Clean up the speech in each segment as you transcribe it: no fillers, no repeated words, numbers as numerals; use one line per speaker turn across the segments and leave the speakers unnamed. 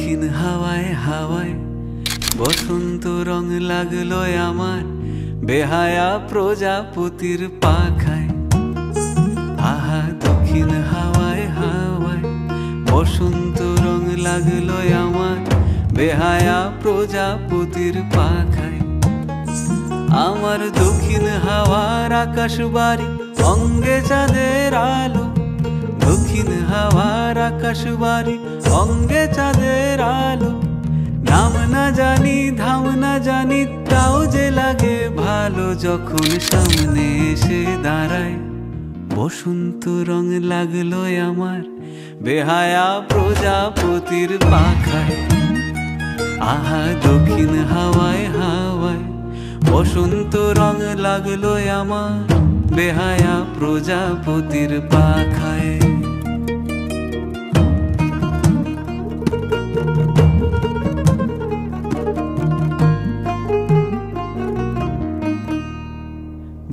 দক্ষিণ হাওয়ায় হাওয়ায় বসন্ত রং লাগলো আমার বেহায়া প্রজাপতির পাখায়। আহা দক্ষিণ হাওয়ায় হাওয়ায় বসন্ত রং লাগলো আমার বেহায়া প্রজাপতির পাখায়। আমার দক্ষিণ হাওয়ার আকাশ বাড়ি অঙ্গে চাঁদের আলো, দক্ষিণ হাওয়ার আকাশ বাড়ি অঙ্গে চাঁদের আলো। নাম না জানি ধাম না জানি তাও যে লাগে ভালো যখন সামনে এসে দাঁড়ায়। বসন্ত রং লাগলো আমার বেহায়া প্রজাপতির পাখায়। আহা দক্ষিণ হাওয়ায় হাওয়ায় বসন্ত রং লাগলো আমার বেহায়া প্রজাপতির পাখায়।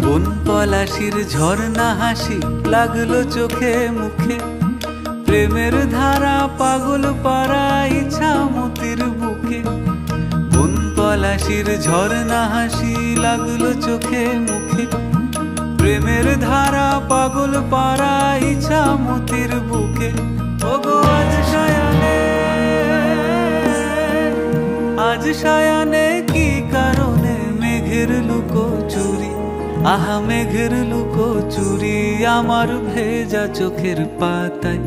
বন পলাশির ঝর্ণা হাসি লাগলো চোখে মুখে, প্রেমের ধারা পাগল পাড়া ইছামতির বুকে। বন পলাশির ঝর্ণা হাসি লাগলো চোখে মুখে, প্রেমের ধারা পাগল পাড়া ইছামতির বুকে। ওগো আজ সায়ানে, আজ সায়ানে কি কারণে মেঘের লুকো চুরি, আহা মেঘের লুকো চুরি আমার ভেজা চোখের পাতায়।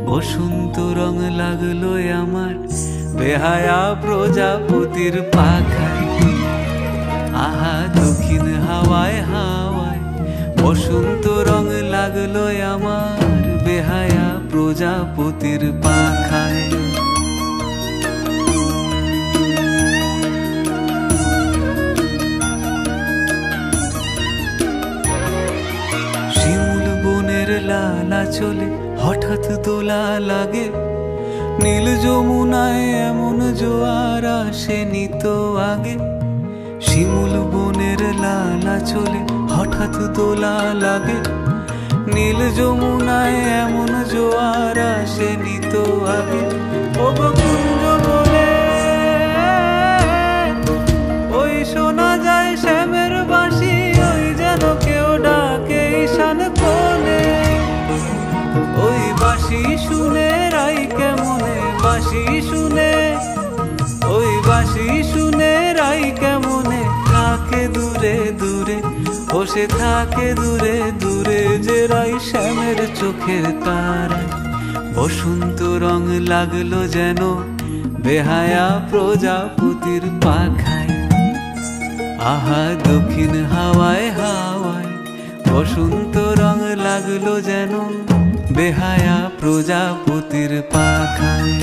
বসন্ত রং লাগলো আমার বেহায়া প্রজাপতির পাখায়। আহা দক্ষিণ হাওয়ায় হাওয়ায় বসন্ত রং লাগলো আমার বেহায়া প্রজাপতির পাখায়। শিমুল বনের লালা চলে হঠাৎ দোলা লাগে, নীল যমুনায় এমন জোয়ার আসেনি তো আগে। শিমুল বনের লালা চলে হঠাৎ দোলা লাগে, নীল যমুনায় এমন জোয়ার আসেনি তো আগে। ও কুঞ্জ বলে ওই শোনা যায় শ্যামের বাঁশি, ওই যেন কেউ ডাকে ঈশান কোণে। ওই বাঁশি শুনে রাই কেমনে, বাঁশি শুনে, ওই বাঁশি শুনে রাই কেমনে থাকে দূরে দূরে। ও সে থাকে দূরে দূরে যে রাই শ্যামের চোখের তারায়। বসন্ত রং লাগলো যেন বেহায়া প্রজাপতির পাখায়। আহা দক্ষিণ হাওয়ায় হাওয়ায় বসন্ত রং লাগলো যেন বেহায়া প্রজাপতির পাখায়।